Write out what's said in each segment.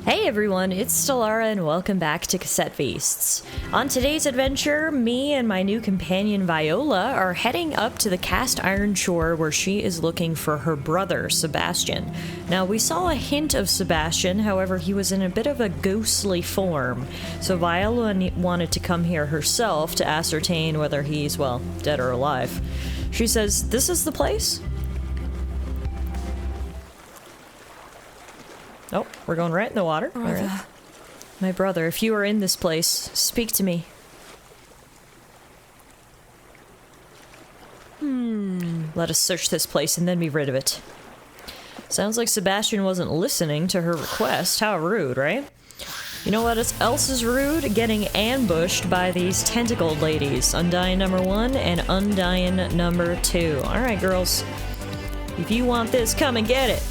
Hey everyone, it's Tallara and welcome back to Cassette Beasts. On today's adventure, me and my new companion Viola are heading up to the cast iron shore where she is looking for her brother, Sebastian. Now, we saw a hint of Sebastian, however he was in a bit of a ghostly form, so Viola wanted to come here herself to ascertain whether he's, well, dead or alive. She says, "This is the place?" Oh, we're going right in the water. All right. My brother, if you are in this place, speak to me. Let us search this place and then be rid of it. Sounds like Sebastian wasn't listening to her request. How rude, right? You know what else is rude? Getting ambushed by these tentacled ladies. Undying number 1 and Undying number 2. Alright, girls. If you want this, come and get it.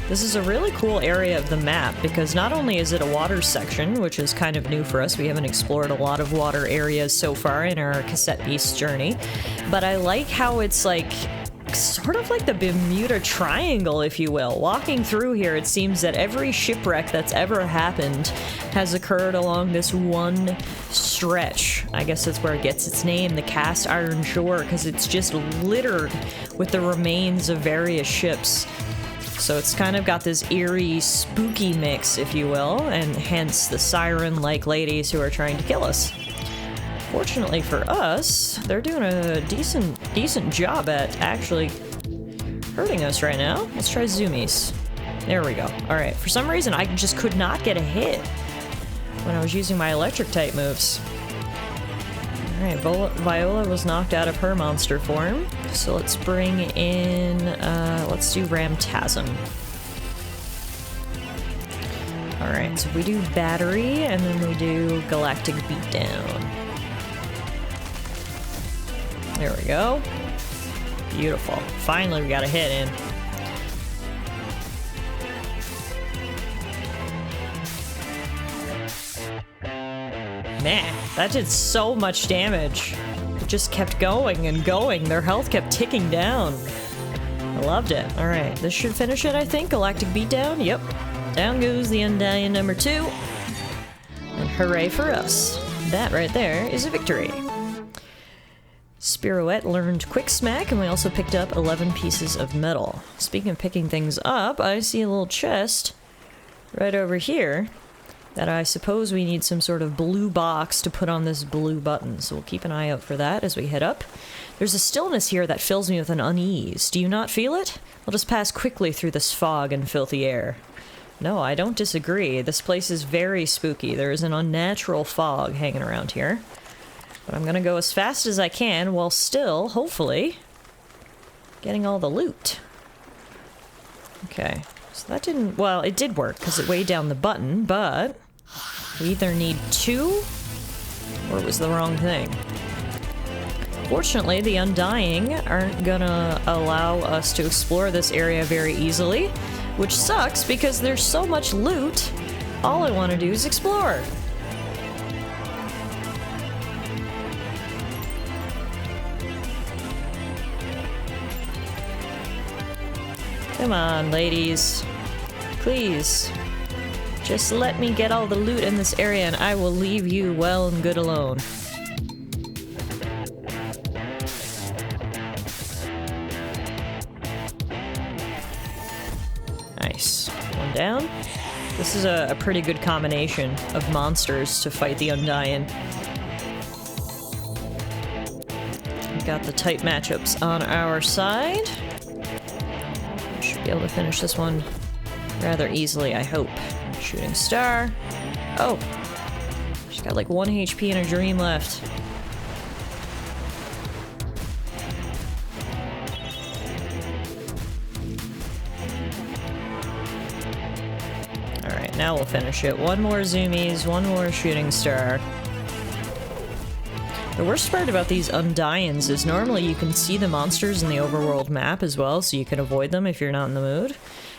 This is a really cool area of the map because not only is it a water section, which is kind of new for us, we haven't explored a lot of water areas so far in our Cassette Beasts journey, but I like how it's like sort of like the Bermuda Triangle, if you will. Walking through here, it seems that every shipwreck that's ever happened has occurred along this one stretch. I guess that's where it gets its name, the cast iron shore, because it's just littered with the remains of various ships. So it's kind of got this eerie, spooky mix, if you will, and hence the siren-like ladies who are trying to kill us. Fortunately for us, they're doing a decent job at actually hurting us right now. Let's try zoomies. There we go. Alright, for some reason I just could not get a hit when I was using my electric type moves. Alright, Viola was knocked out of her monster form, so let's bring in, let's do Ramtasm. Alright, so we do Battery, and then we do Galactic Beatdown. There we go. Beautiful. Finally we got a hit in. Man, that did so much damage. It just kept going and going. Their health kept ticking down. I loved it. Alright, this should finish it, I think. Galactic Beatdown. Yep. Down goes the Undying number 2. And hooray for us. That right there is a victory. Spirouette learned Quick Smack, and we also picked up 11 pieces of metal. Speaking of picking things up, I see a little chest right over here that I suppose we need some sort of blue box to put on this blue button, so we'll keep an eye out for that as we head up. There's a stillness here that fills me with an unease. Do you not feel it? I'll just pass quickly through this fog and filthy air. No, I don't disagree. This place is very spooky. There is an unnatural fog hanging around here. But I'm gonna go as fast as I can while still, hopefully, getting all the loot. Okay, so that didn't... well, it did work because it weighed down the button, but we either need 2 or it was the wrong thing. Fortunately, the Undying aren't gonna allow us to explore this area very easily, which sucks because there's so much loot. All I want to do is explore. Come on, ladies. Please. Just let me get all the loot in this area and I will leave you well and good alone. Nice. One down. This is a pretty good combination of monsters to fight the Undying. We've got the tight matchups on our side. Should be able to finish this one rather easily, I hope. Shooting star. Oh! She's got like 1 HP and a dream left. Alright, now we'll finish it. 1 more zoomies, 1 more shooting star. The worst part about these Undyings is normally you can see the monsters in the overworld map as well, so you can avoid them if you're not in the mood.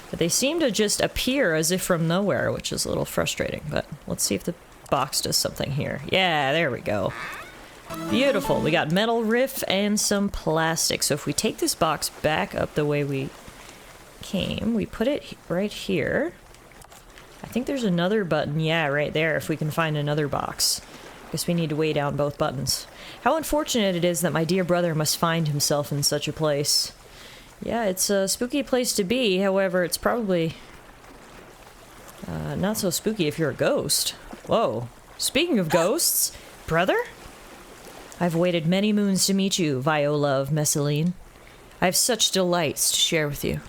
But they seem to just appear as if from nowhere, which is a little frustrating. But let's see if the box does something here. Yeah, there we go. Beautiful. We got metal riff and some plastic. So if we take this box back up the way we came, we put it right here. I think there's another button. Yeah, right there, if we can find another box. Guess we need to weigh down both buttons. How unfortunate it is that my dear brother must find himself in such a place. Yeah, it's a spooky place to be. However, it's probably not so spooky if you're a ghost. Whoa. Speaking of ghosts, brother? I've waited many moons to meet you, Viola of Messaline. I have such delights to share with you.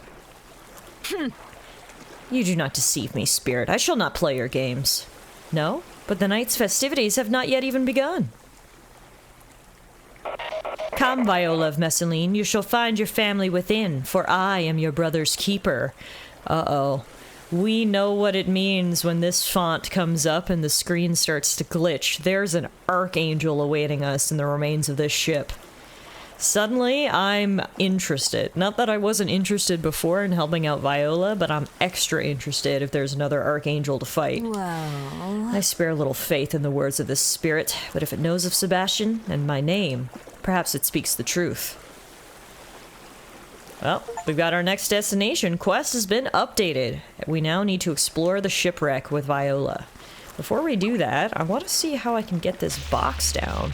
You do not deceive me, spirit. I shall not play your games. No? But the night's festivities have not yet even begun. Come, Viola of Messaline, you shall find your family within, for I am your brother's keeper. Uh-oh. We know what it means when this font comes up and the screen starts to glitch. There's an archangel awaiting us in the remains of this ship. Suddenly, I'm interested. Not that I wasn't interested before in helping out Viola, but I'm extra interested if there's another archangel to fight. Well... I spare little faith in the words of this spirit, but if it knows of Sebastian and my name, perhaps it speaks the truth. Well, we've got our next destination. Quest has been updated. We now need to explore the shipwreck with Viola. Before we do that, I want to see how I can get this box down.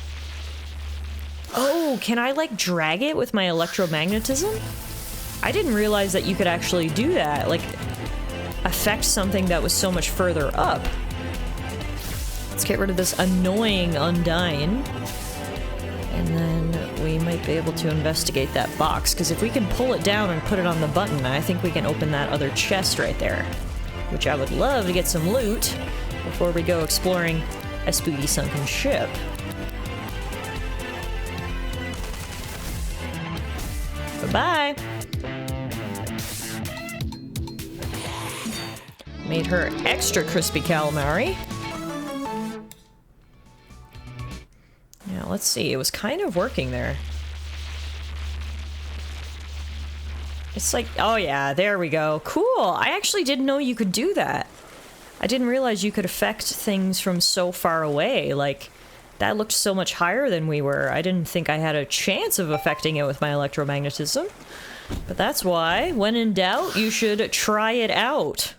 Oh, can I, like, drag it with my electromagnetism? I didn't realize that you could actually do that. Like, affect something that was so much further up. Let's get rid of this annoying Undyne. And then we might be able to investigate that box, because if we can pull it down and put it on the button, I think we can open that other chest right there. Which I would love to get some loot before we go exploring a spooky sunken ship. Bye-bye! Made her extra crispy calamari. Now, let's see. It was kind of working there. It's like, oh yeah, there we go. Cool! I actually didn't know you could do that. I didn't realize you could affect things from so far away. Like, that looked so much higher than we were. I didn't think I had a chance of affecting it with my electromagnetism. But that's why, when in doubt, you should try it out.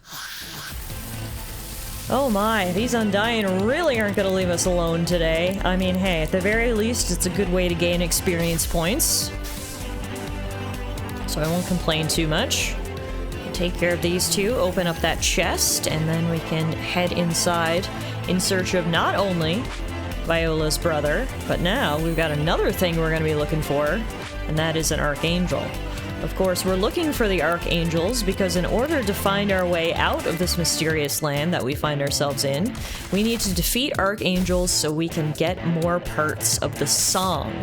Oh my, these Undyne really aren't gonna leave us alone today. I mean, hey, at the very least, it's a good way to gain experience points. So I won't complain too much. We'll take care of these two, open up that chest, and then we can head inside in search of not only Viola's brother, but now we've got another thing we're gonna be looking for, and that is an archangel. Of course, we're looking for the archangels because in order to find our way out of this mysterious land that we find ourselves in, we need to defeat archangels so we can get more parts of the song.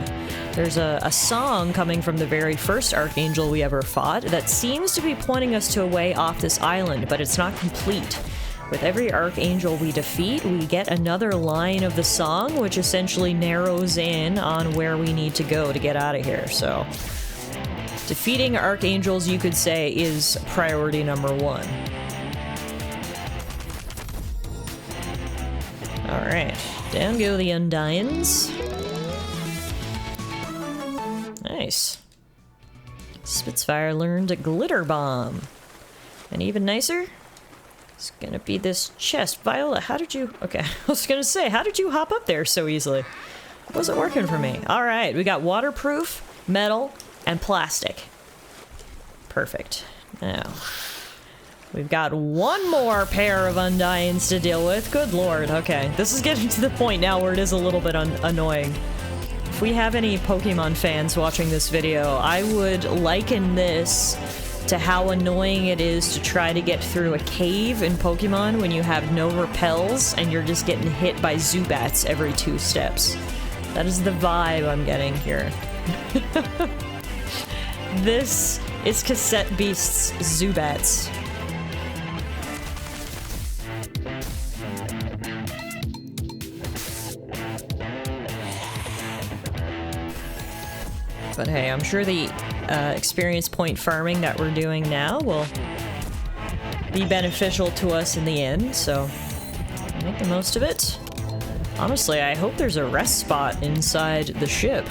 There's a song coming from the very first archangel we ever fought that seems to be pointing us to a way off this island, but it's not complete. With every archangel we defeat, we get another line of the song, which essentially narrows in on where we need to go to get out of here, so... defeating archangels, you could say, is priority number one. Alright, down go the Undynes. Nice. Spitfire learned a glitter bomb. And even nicer, it's gonna be this chest. Viola, how did you... okay, I was gonna say, how did you hop up there so easily? It wasn't working for me. Alright, we got waterproof, metal, and plastic. Perfect. Now, we've got one more pair of Undynes to deal with. Good lord. Okay, this is getting to the point now where it is a little bit annoying. If we have any Pokemon fans watching this video, I would liken this to how annoying it is to try to get through a cave in Pokemon when you have no repels and you're just getting hit by Zubats every 2 steps. That is the vibe I'm getting here. This is Cassette Beasts Zubats. But hey, I'm sure the experience point farming that we're doing now will be beneficial to us in the end, so make the most of it. Honestly, I hope there's a rest spot inside the ship,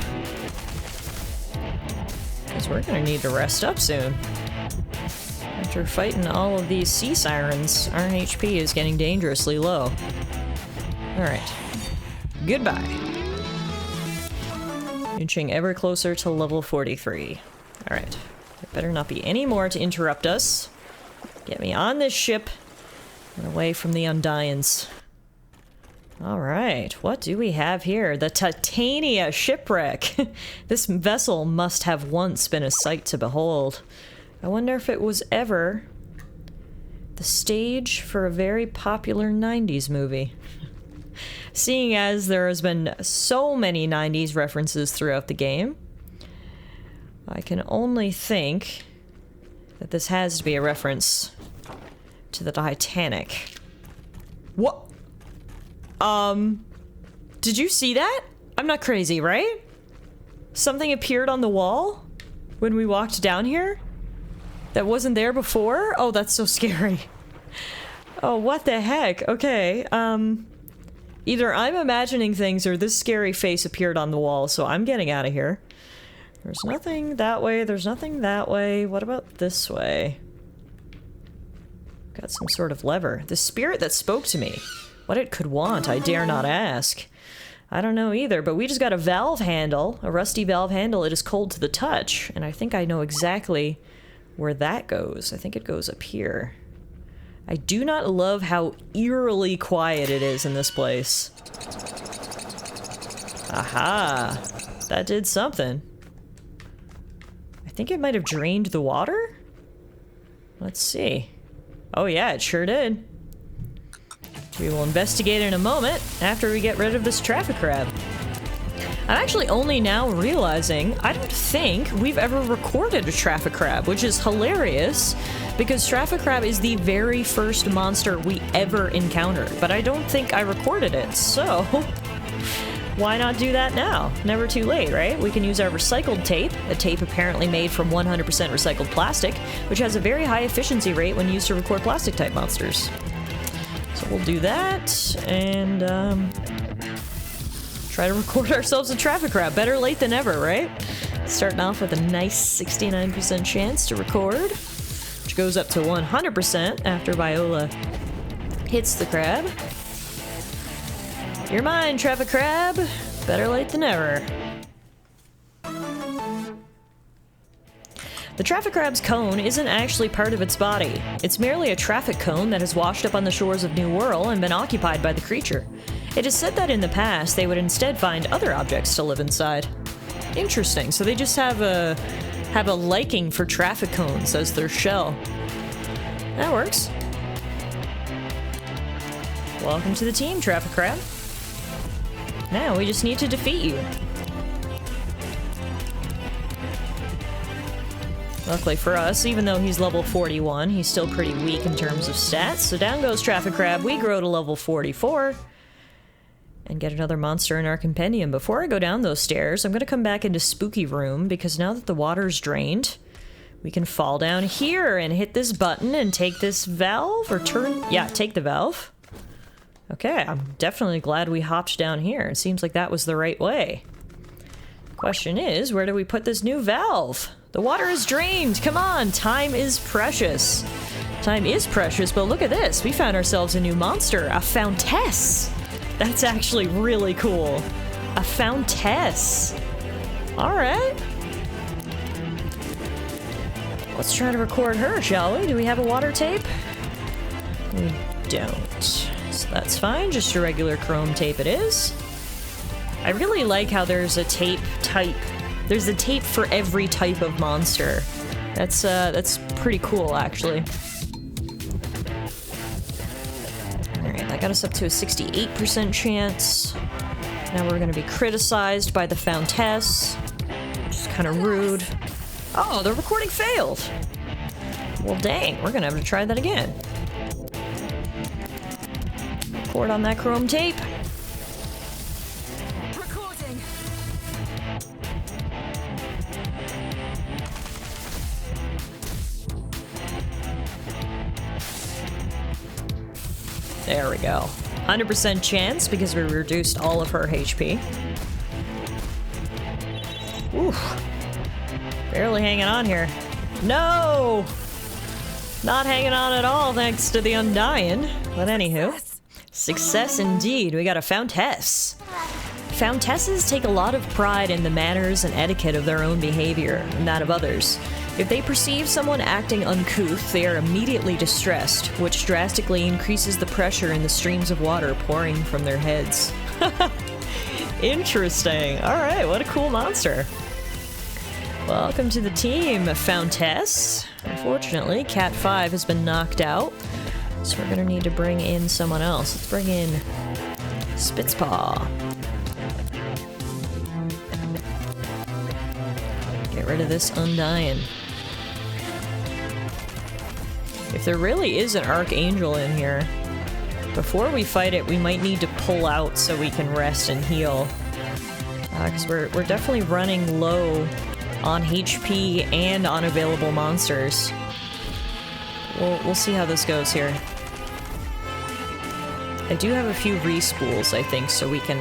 because we're gonna need to rest up soon. After fighting all of these sea sirens, our HP is getting dangerously low. Alright. Goodbye. Inching ever closer to level 43. Alright. There better not be any more to interrupt us. Get me on this ship and away from the Undyings. Alright, what do we have here? The Titania shipwreck! This vessel must have once been a sight to behold. I wonder if it was ever the stage for a very popular 90s movie. Seeing as there has been so many 90s references throughout the game, I can only think that this has to be a reference to the Titanic. What? Did you see that? I'm not crazy, right? Something appeared on the wall when we walked down here that wasn't there before? Oh, that's so scary. Oh, what the heck? Okay, either I'm imagining things or this scary face appeared on the wall, so I'm getting out of here. There's nothing that way, there's nothing that way. What about this way? Got some sort of lever. The spirit that spoke to me. What it could want, I dare not ask. I don't know either, but we just got a valve handle, a rusty valve handle. It is cold to the touch, and I think I know exactly where that goes. I think it goes up here. I do not love how eerily quiet it is in this place. Aha! That did something. I think it might have drained the water? Let's see. Oh yeah, it sure did. We will investigate in a moment after we get rid of this traffic crab. I'm actually only now realizing I don't think we've ever recorded a traffic crab, which is hilarious because traffic crab is the very first monster we ever encountered, but I don't think I recorded it, so why not do that now? Never too late, right? We can use our recycled tape, a tape apparently made from 100% recycled plastic, which has a very high efficiency rate when used to record plastic type monsters. So we'll do that, and try to record ourselves a traffic crab. Better late than ever, right? Starting off with a nice 69% chance to record, which goes up to 100% after Viola hits the crab. You're mine, traffic crab. Better late than ever. The traffic crab's cone isn't actually part of its body. It's merely a traffic cone that has washed up on the shores of New Whirl and been occupied by the creature. It is said that in the past, they would instead find other objects to live inside. Interesting, so they just have a liking for traffic cones as their shell. That works. Welcome to the team, traffic crab. Now we just need to defeat you. Luckily for us, even though he's level 41, he's still pretty weak in terms of stats. So down goes traffic crab. We grow to level 44. And get another monster in our compendium. Before I go down those stairs, I'm going to come back into Spooky Room, because now that the water's drained, we can fall down here and hit this button and take this valve, or turn... Yeah, take the valve. Okay, I'm definitely glad we hopped down here. It seems like that was the right way. Question is, where do we put this new valve? The water is drained! Come on! Time is precious. Time is precious, but look at this. We found ourselves a new monster, a Fountess. That's actually really cool. A Fountess. Alright. Let's try to record her, shall we? Do we have a water tape? We don't. So that's fine, just a regular chrome tape it is. I really like how there's a tape type. There's a tape for every type of monster. That's pretty cool, actually. Alright, that got us up to a 68% chance. Now we're gonna be criticized by the Fountess, which is kind of rude. Oh, the recording failed! Well, dang, we're gonna have to try that again. Record on that chrome tape. Recording. There we go. 100% chance because we reduced all of her HP. Oof. Barely hanging on here. No! Not hanging on at all thanks to the Undying. But anywho. Success indeed. We got a Fountess. Fountesses take a lot of pride in the manners and etiquette of their own behavior and that of others. If they perceive someone acting uncouth, they are immediately distressed, which drastically increases the pressure in the streams of water pouring from their heads. Interesting. Alright, what a cool monster. Welcome to the team, Fountess. Unfortunately, Cat 5 has been knocked out, so we're gonna need to bring in someone else. Let's bring in Spitzpaw. Get rid of this Undying. If there really is an Archangel in here, before we fight it, we might need to pull out so we can rest and heal. Because we're definitely running low on HP and on available monsters. We'll see how this goes here. I do have a few respools, I think, so we can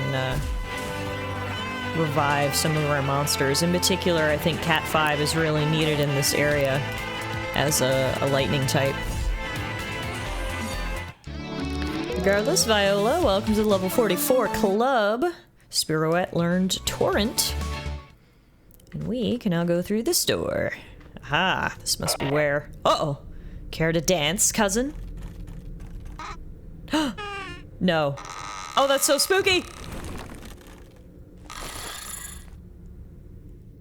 revive some of our monsters. In particular, I think Cat 5 is really needed in this area as a lightning type. Regardless, Viola, welcome to the level 44 club. Spirouette learned Torrent. And we can now go through this door. Aha, this must be where... Uh-oh. Care to dance, cousin? No. Oh, that's so spooky!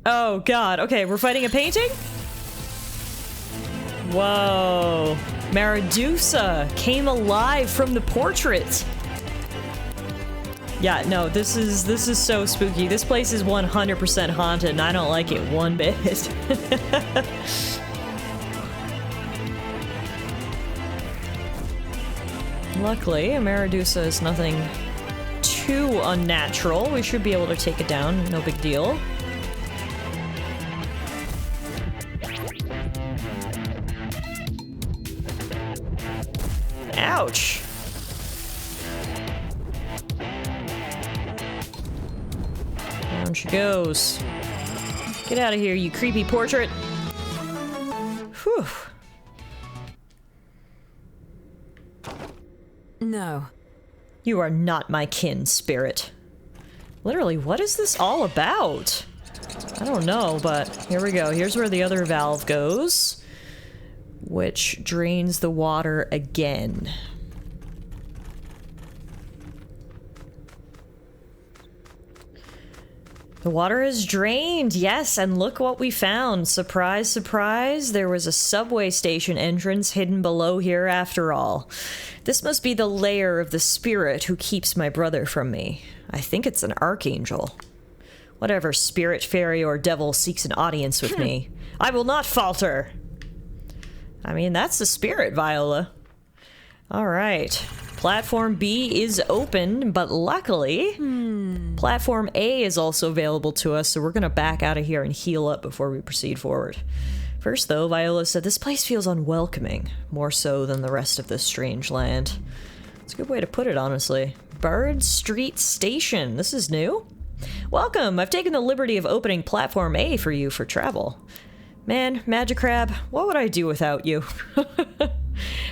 Oh, God. Okay, we're fighting a painting? Whoa. Maradusa came alive from the portrait. Yeah, no, this is so spooky. This place is 100% haunted, and I don't like it one bit. Luckily, Maradusa is nothing too unnatural. We should be able to take it down, no big deal. Ouch! Down she goes. Get out of here, you creepy portrait! Whew. No. You are not my kin, spirit. Literally, what is this all about? I don't know, but here we go. Here's where the other valve goes, which drains the water again. The water is drained, yes, and look what we found. Surprise, surprise, there was a subway station entrance hidden below here after all. This must be the lair of the spirit who keeps my brother from me. I think it's an archangel. Whatever spirit, fairy, or devil seeks an audience with me, I will not falter! I mean, that's the spirit, Viola. Alright. Platform B is open, but luckily, Platform A is also available to us, so we're gonna back out of here and heal up before we proceed forward. First, though, Viola said this place feels unwelcoming, more so than the rest of this strange land. It's a good way to put it, honestly. Bird Street Station. This is new. Welcome! I've taken the liberty of opening Platform A for you for travel. Man, Magicrab, what would I do without you?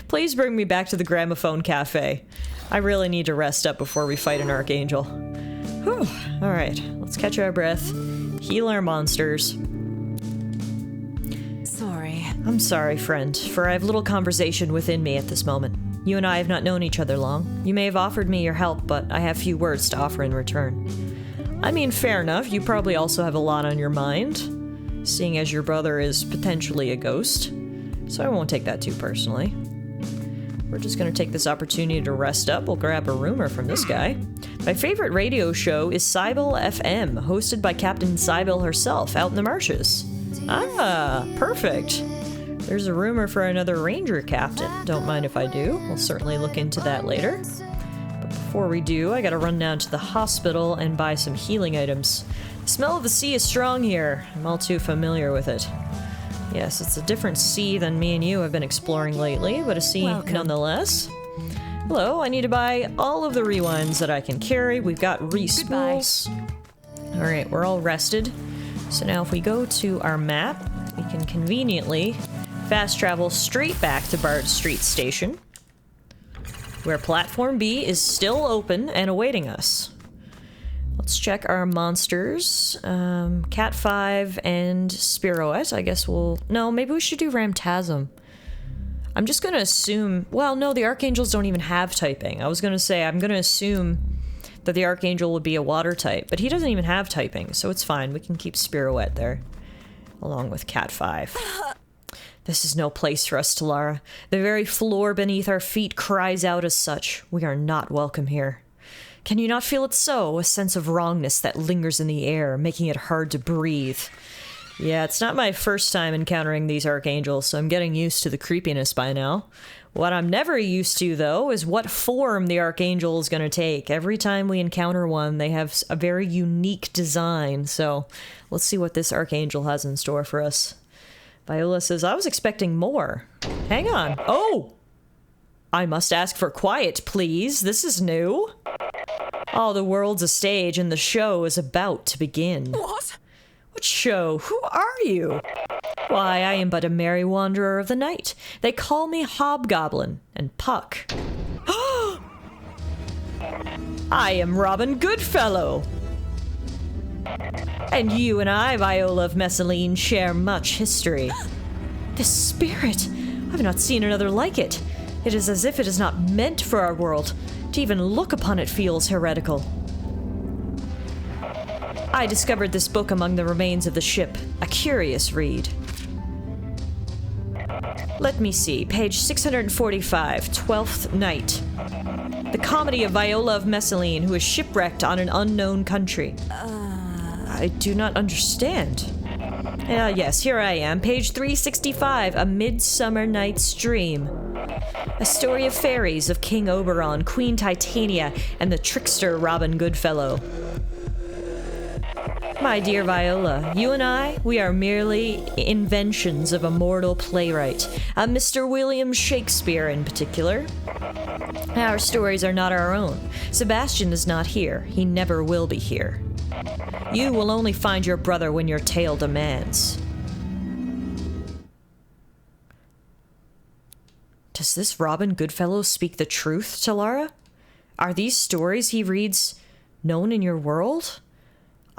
Please bring me back to the Gramophone Cafe. I really need to rest up before we fight an Archangel. Whew. Alright, let's catch our breath. Heal our monsters. Sorry. I'm sorry, friend, for I have little conversation within me at this moment. You and I have not known each other long. You may have offered me your help, but I have few words to offer in return. I mean, fair enough, you probably also have a lot on your mind, seeing as your brother is potentially a ghost, so I won't take that too personally. We're just gonna take this opportunity to rest up. We'll grab a rumor from this guy. My favorite radio show is Cybele FM, hosted by Captain Cybele herself out in the marshes. Ah, perfect. There's a rumor for another ranger captain. Don't mind if I do. We'll certainly look into that later. But before we do, I gotta run down to the hospital and buy some healing items. The smell of the sea is strong here. I'm all too familiar with it. Yes, it's a different sea than me and you have been exploring lately, but a sea nonetheless. Hello, I need to buy all of the rewinds that I can carry. We've got respools. Alright, we're all rested. So now if we go to our map, we can conveniently fast travel straight back to Bard Street Station, where Platform B is still open and awaiting us. Let's check our monsters. Cat 5 and Spiroet. I guess we'll... No, maybe we should do Ramtasm. I'm just gonna assume... Well, no, the Archangels don't even have typing. I was gonna say, I'm gonna assume that the Archangel would be a water type, but he doesn't even have typing, so it's fine. We can keep Spiroet there, along with Cat 5. This is no place for us, Tallara. The very floor beneath our feet cries out as such. We are not welcome here. Can you not feel it so? A sense of wrongness that lingers in the air, making it hard to breathe. Yeah, it's not my first time encountering these Archangels, so I'm getting used to the creepiness by now. What I'm never used to, though, is what form the Archangel is going to take. Every time we encounter one, they have a very unique design, so let's see what this Archangel has in store for us. Viola says, I was expecting more. Hang on. Oh! I must ask for quiet, please. This is new. Oh, the world's a stage, and the show is about to begin. What? What show? Who are you? Why, I am but a merry wanderer of the night. They call me Hobgoblin and Puck. I am Robin Goodfellow. And you and I, Viola of Messaline, share much history. This spirit! I've not seen another like it. It is as if it is not meant for our world. To even look upon it feels heretical. I discovered this book among the remains of the ship. A curious read. Let me see. Page 645, 12th Night. The comedy of Viola of Messaline, who is shipwrecked on an unknown country. I do not understand. Yes, here I am. Page 365, A Midsummer Night's Dream. A story of fairies, of King Oberon, Queen Titania, and the trickster Robin Goodfellow. My dear Viola, you and I, we are merely inventions of a mortal playwright, a Mr. William Shakespeare in particular. Our stories are not our own. Sebastian is not here. He never will be here. You will only find your brother when your tale demands. Does this Robin Goodfellow speak the truth, Tallara? Are these stories he reads known in your world?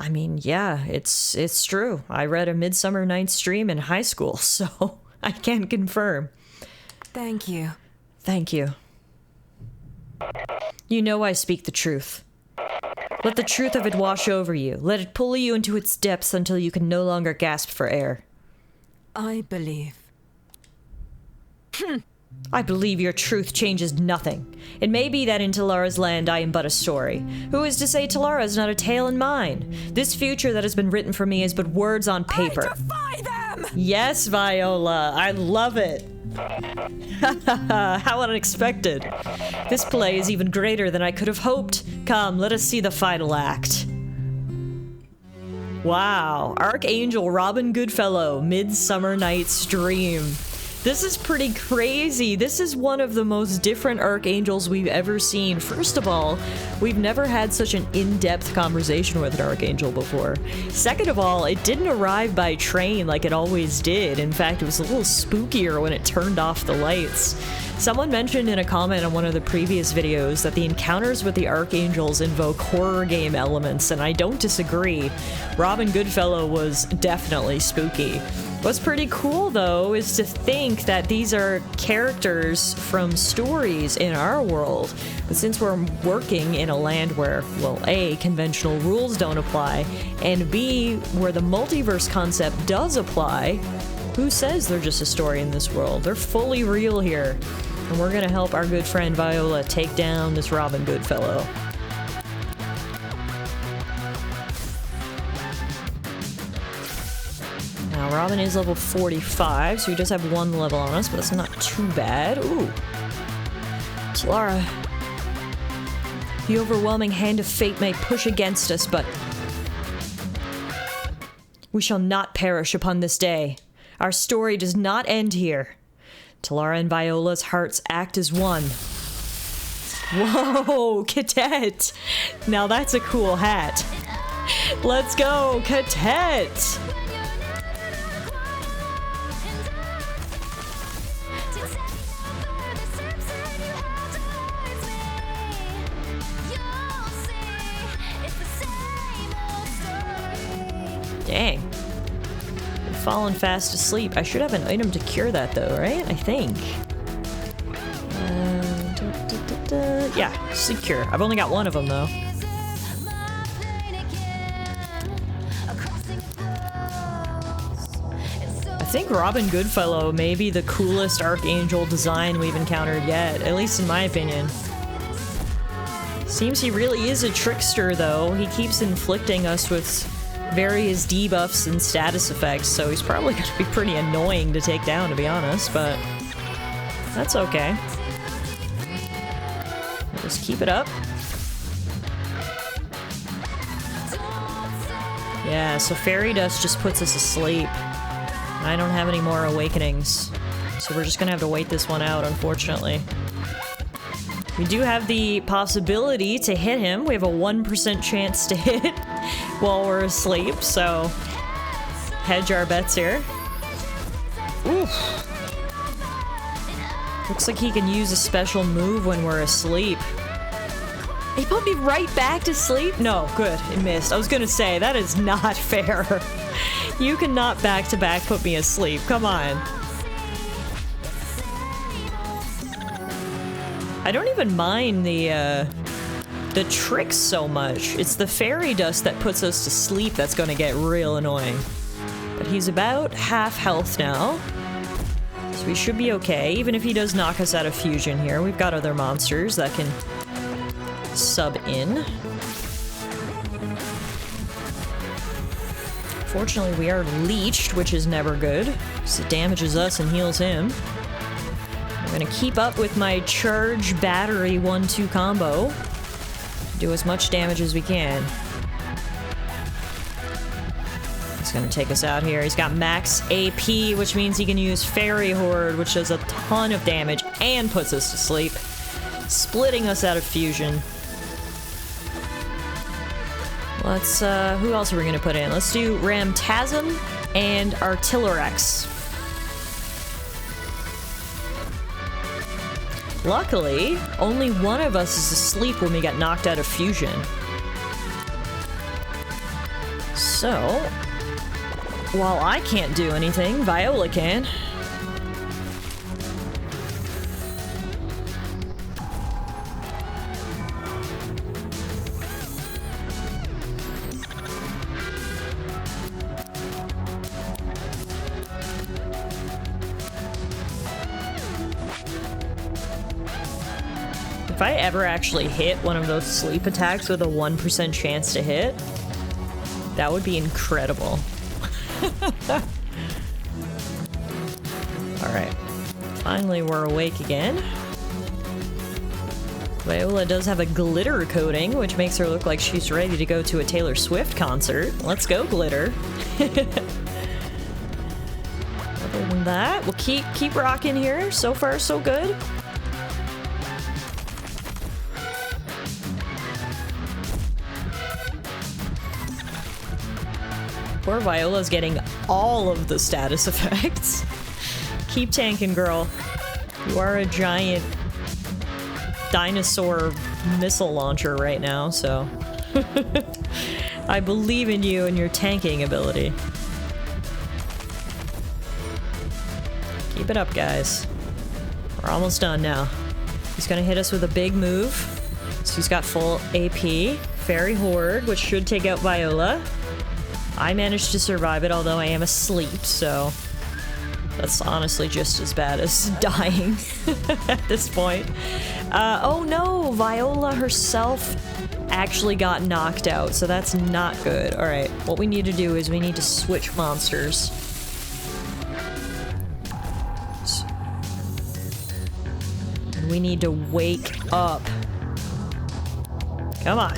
I mean, yeah, it's true. I read A Midsummer Night's Dream in high school, so I can confirm. Thank you. Thank you. You know I speak the truth. Let the truth of it wash over you. Let it pull you into its depths until you can no longer gasp for air. I believe. I believe your truth changes nothing. It may be that in Talara's land I am but a story. Who is to say Tallara is not a tale in mine? This future that has been written for me is but words on paper. I defy them! Yes, Viola, I love it. How unexpected. This play is even greater than I could have hoped. Come, let us see the final act. Wow, Archangel Robin Goodfellow, Midsummer Night's Dream. This is pretty crazy. This is one of the most different Archangels we've ever seen. First of all, we've never had such an in-depth conversation with an Archangel before. Second of all, it didn't arrive by train like it always did. In fact, it was a little spookier when it turned off the lights. Someone mentioned in a comment on one of the previous videos that the encounters with the Archangels invoke horror game elements, and I don't disagree. Robin Goodfellow was definitely spooky. What's pretty cool, though, is to think that these are characters from stories in our world. But since we're working in a land where, well, A, conventional rules don't apply, and B, where the multiverse concept does apply, who says they're just a story in this world? They're fully real here. And we're gonna help our good friend Viola take down this Robin Goodfellow. Now, Robin is level 45, so he does have one level on us, but that's not too bad. Ooh. Tallara. The overwhelming hand of fate may push against us, but we shall not perish upon this day. Our story does not end here. Tallara and Viola's hearts act as one. Whoa, Cadet! Now that's a cool hat. Let's go, Cadet! Dang. Fallen fast asleep. I should have an item to cure that though, right? I think. Yeah, sleep cure. I've only got one of them though. I think Robin Goodfellow may be the coolest Archangel design we've encountered yet, at least in my opinion. Seems he really is a trickster though. He keeps inflicting us with various debuffs and status effects, so he's probably going to be pretty annoying to take down, to be honest, but that's okay. Just keep it up. Yeah, so Fairy Dust just puts us asleep. I don't have any more awakenings, so we're just going to have to wait this one out, unfortunately. We do have the possibility to hit him. We have a 1% chance to hit while we're asleep, so hedge our bets here. Oof. Looks like he can use a special move when we're asleep. He put me right back to sleep? No, good, it missed. I was gonna say, that is not fair. You cannot back-to-back put me asleep, come on. I don't even mind the tricks so much. It's the Fairy Dust that puts us to sleep that's gonna get real annoying. But he's about half health now, so we should be okay. Even if he does knock us out of fusion here, we've got other monsters that can sub in. Fortunately, we are leeched, which is never good, because it damages us and heals him. I'm gonna keep up with my charge battery 1-2 combo. Do as much damage as we can. He's gonna take us out here. He's got max AP, which means he can use Fairy Horde, which does a ton of damage and puts us to sleep, splitting us out of fusion. Let's, who else are we gonna put in? Let's do Ramtazam and Artillerex. Luckily, only one of us is asleep when we got knocked out of fusion. So, while I can't do anything, Viola can. If I ever actually hit one of those sleep attacks with a 1% chance to hit, that would be incredible. Alright. Finally, we're awake again. Viola does have a glitter coating, which makes her look like she's ready to go to a Taylor Swift concert. Let's go, glitter. Other than that, we'll keep rocking here. So far, so good. Poor Viola's getting all of the status effects. Keep tanking, girl. You are a giant dinosaur missile launcher right now, so... I believe in you and your tanking ability. Keep it up, guys. We're almost done now. He's gonna hit us with a big move. So he's got full AP. Fairy Horde, which should take out Viola. I managed to survive it, although I am asleep, so that's honestly just as bad as dying at this point. Oh no, Viola herself actually got knocked out, so that's not good. Alright, what we need to do is we need to switch monsters. And we need to wake up. Come on.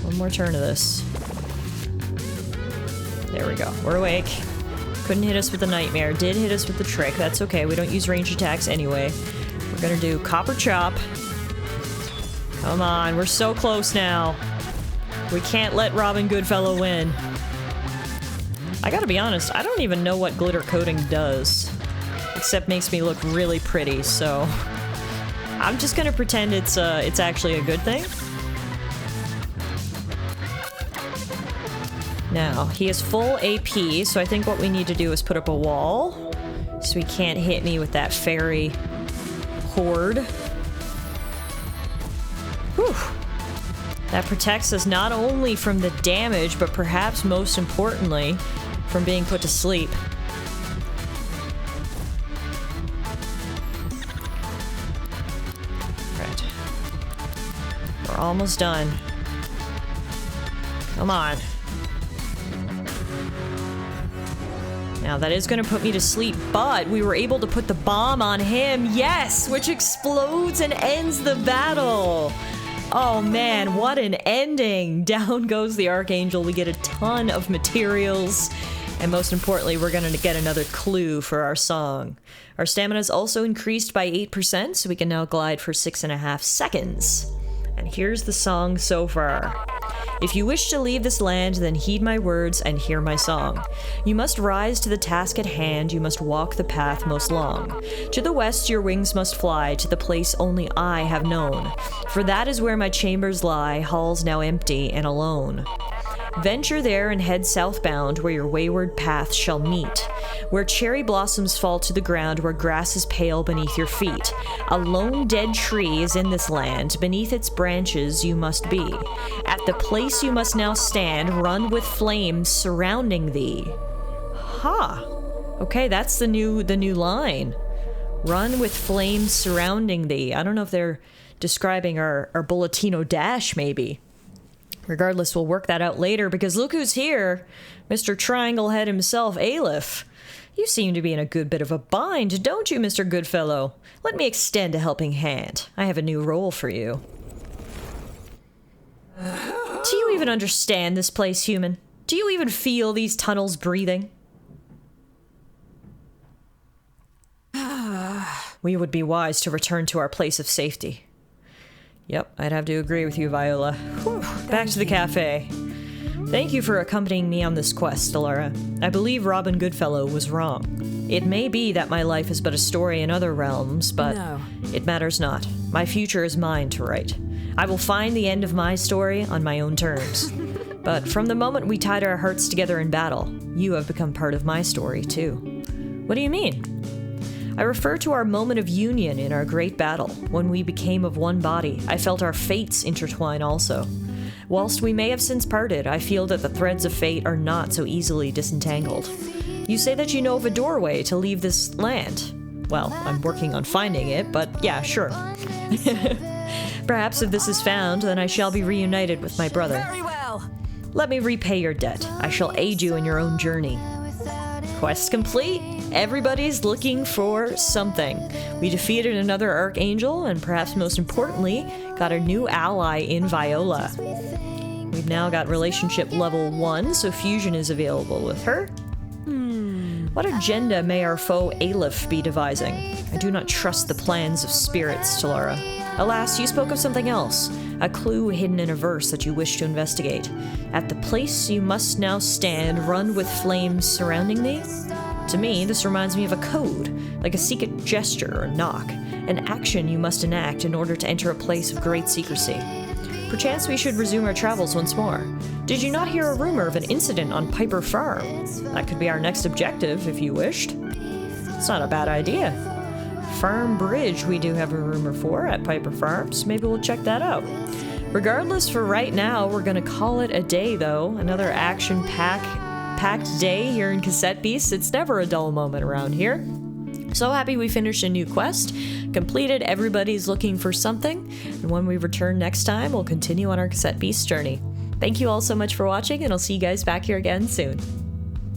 One more turn of this. There we go. We're awake. Couldn't hit us with the Nightmare. Did hit us with the Trick. That's okay. We don't use range attacks anyway. We're gonna do Copper Chop. Come on, we're so close now. We can't let Robin Goodfellow win. I gotta be honest, I don't even know what glitter coating does. Except makes me look really pretty, so... I'm just gonna pretend it's actually a good thing. Now, he has full AP, so I think what we need to do is put up a wall. So he can't hit me with that fairy horde. Whew. That protects us not only from the damage, but perhaps most importantly, from being put to sleep. Right. We're almost done. Come on. Now that is going to put me to sleep, but we were able to put the bomb on him, yes, which explodes and ends the battle. Oh man, what an ending. Down goes the Archangel. We get a ton of materials, and most importantly, we're going to get another clue for our song. Our stamina is also increased by 8%, so we can now glide for 6.5 seconds. And here's the song so far. If you wish to leave this land, then heed my words and hear my song. You must rise to the task at hand, you must walk the path most long. To the west your wings must fly, to the place only I have known. For that is where my chambers lie, halls now empty and alone. Venture there and head southbound, where your wayward paths shall meet. Where cherry blossoms fall to the ground, where grass is pale beneath your feet. A lone dead tree is in this land, beneath its branches you must be. At the place you must now stand, run with flames surrounding thee. Ha! Okay, that's the new line. Run with flames surrounding thee. I don't know if they're describing our Bulletino Dash, maybe. Regardless, we'll work that out later, because look who's here! Mr. Triangle Head himself, Aleph. You seem to be in a good bit of a bind, don't you, Mr. Goodfellow? Let me extend a helping hand. I have a new role for you. Do you even understand this place, human? Do you even feel these tunnels breathing? We would be wise to return to our place of safety. Yep, I'd have to agree with you, Viola. Whew. Back to the cafe. Thank you for accompanying me on this quest, Tallara. I believe Robin Goodfellow was wrong. It may be that my life is but a story in other realms, but it matters not. My future is mine to write. I will find the end of my story on my own terms. But from the moment we tied our hearts together in battle, you have become part of my story, too. What do you mean? I refer to our moment of union in our great battle. When we became of one body, I felt our fates intertwine also. Whilst we may have since parted, I feel that the threads of fate are not so easily disentangled. You say that you know of a doorway to leave this land. Well, I'm working on finding it, but yeah, sure. Perhaps if this is found, then I shall be reunited with my brother. Very well. Let me repay your debt. I shall aid you in your own journey. Quest complete. Everybody's looking for something. We defeated another Archangel, and perhaps most importantly, got a new ally in Viola. We've now got relationship level 1, so fusion is available with her. What agenda may our foe Aleph be devising? I do not trust the plans of spirits, Tallara. Alas, you spoke of something else, a clue hidden in a verse that you wish to investigate. At the place you must now stand, run with flames surrounding thee? To me, this reminds me of a code, like a secret gesture or knock, an action you must enact in order to enter a place of great secrecy. Perchance we should resume our travels once more. Did you not hear a rumor of an incident on Piper Farm? That could be our next objective, if you wished. It's not a bad idea. Farm Bridge we do have a rumor for at Piper Farms. Maybe we'll check that out. Regardless, for right now, we're gonna call it a day, though. Another action-packed day here in Cassette Beasts. It's never a dull moment around here. So happy we finished a new quest, completed Everybody's Looking for Something, and when we return next time, we'll continue on our Cassette Beasts journey. Thank you all so much for watching, and I'll see you guys back here again soon.